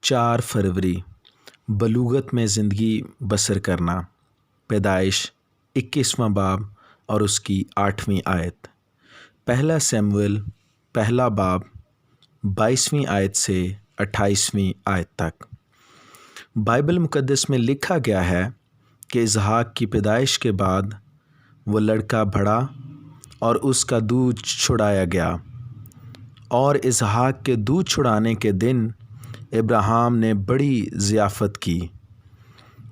4 فروری بلوغت میں زندگی بسر کرنا۔ پیدائش 21واں باب اور اس کی 8ویں آیت۔ پہلا سیموئیل پہلا باب 22ویں آیت سے 28ویں آیت تک۔ بائبل مقدس میں لکھا گیا ہے کہ اسحاق کی پیدائش کے بعد وہ لڑکا بڑھا اور اس کا دودھ چھڑایا گیا، اور اسحاق کے دودھ چھڑانے کے دن ابراہیم نے بڑی ضیافت کی۔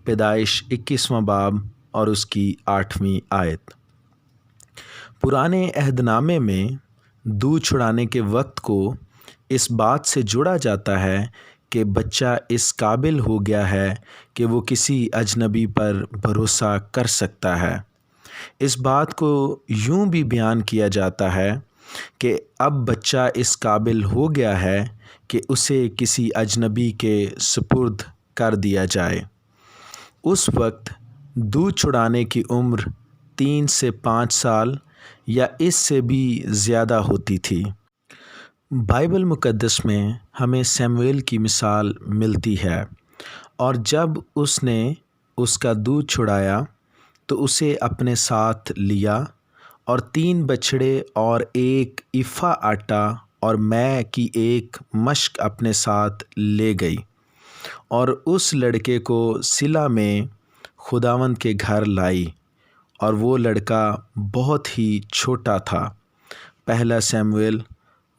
پیدائش 21واں باب اور اس کی 8ویں آیت۔ پرانے عہد نامے میں دودھ چھڑانے کے وقت کو اس بات سے جوڑا جاتا ہے کہ بچہ اس قابل ہو گیا ہے کہ وہ کسی اجنبی پر بھروسہ کر سکتا ہے۔ اس بات کو یوں بھی بیان کیا جاتا ہے کہ اب بچہ اس قابل ہو گیا ہے کہ اسے کسی اجنبی کے سپرد کر دیا جائے۔ اس وقت دودھ چھڑانے کی عمر 3 سے 5 سال یا اس سے بھی زیادہ ہوتی تھی۔ بائبل مقدس میں ہمیں سیموئیل کی مثال ملتی ہے، اور جب اس نے اس کا دودھ چھڑایا تو اسے اپنے ساتھ لیا، اور 3 بچھڑے اور 1 ایفا آٹا اور مے کی 1 مشک اپنے ساتھ لے گئی، اور اس لڑکے کو سیلا میں خداوند کے گھر لائی، اور وہ لڑکا بہت ہی چھوٹا تھا۔ پہلا سیموئیل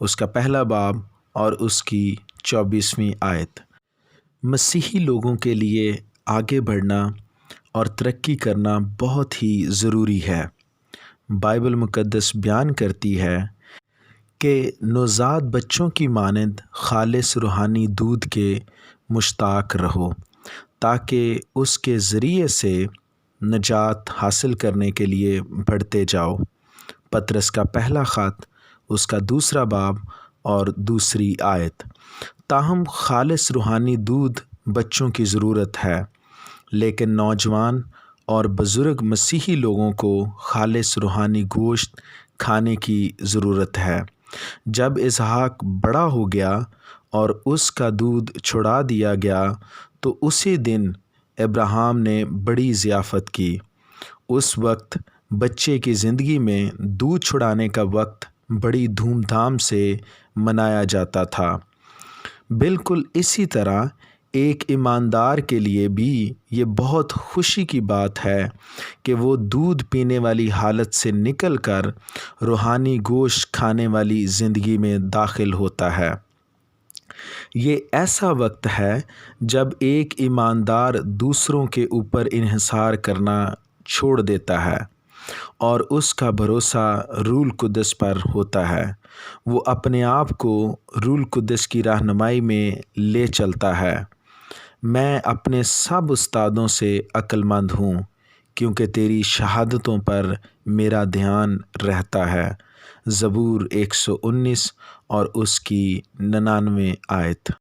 اس کا پہلا باب اور اس کی 24ویں آیت۔ مسیحی لوگوں کے لیے آگے بڑھنا اور ترقی کرنا بہت ہی ضروری ہے۔ بائبل مقدس بیان کرتی ہے کہ نوزاد بچوں کی مانند خالص روحانی دودھ کے مشتاق رہو، تاکہ اس کے ذریعے سے نجات حاصل کرنے کے لیے بڑھتے جاؤ۔ پطرس کا پہلا خط اس کا 2 باب اور 2 آیت۔ تاہم خالص روحانی دودھ بچوں کی ضرورت ہے، لیکن نوجوان اور بزرگ مسیحی لوگوں کو خالص روحانی گوشت کھانے کی ضرورت ہے۔ جب اسحاق بڑا ہو گیا اور اس کا دودھ چھڑا دیا گیا تو اسی دن ابراہیم نے بڑی ضیافت کی۔ اس وقت بچے کی زندگی میں دودھ چھڑانے کا وقت بڑی دھوم دھام سے منایا جاتا تھا۔ بالکل اسی طرح ایک ایماندار کے لیے بھی یہ بہت خوشی کی بات ہے کہ وہ دودھ پینے والی حالت سے نکل کر روحانی گوشت کھانے والی زندگی میں داخل ہوتا ہے۔ یہ ایسا وقت ہے جب ایک ایماندار دوسروں کے اوپر انحصار کرنا چھوڑ دیتا ہے اور اس کا بھروسہ روح القدس پر ہوتا ہے۔ وہ اپنے آپ کو روح القدس کی رہنمائی میں لے چلتا ہے۔ میں اپنے سب استادوں سے عقل مند ہوں، کیونکہ تیری شہادتوں پر میرا دھیان رہتا ہے۔ زبور 119 اور اس کی 99 آیت۔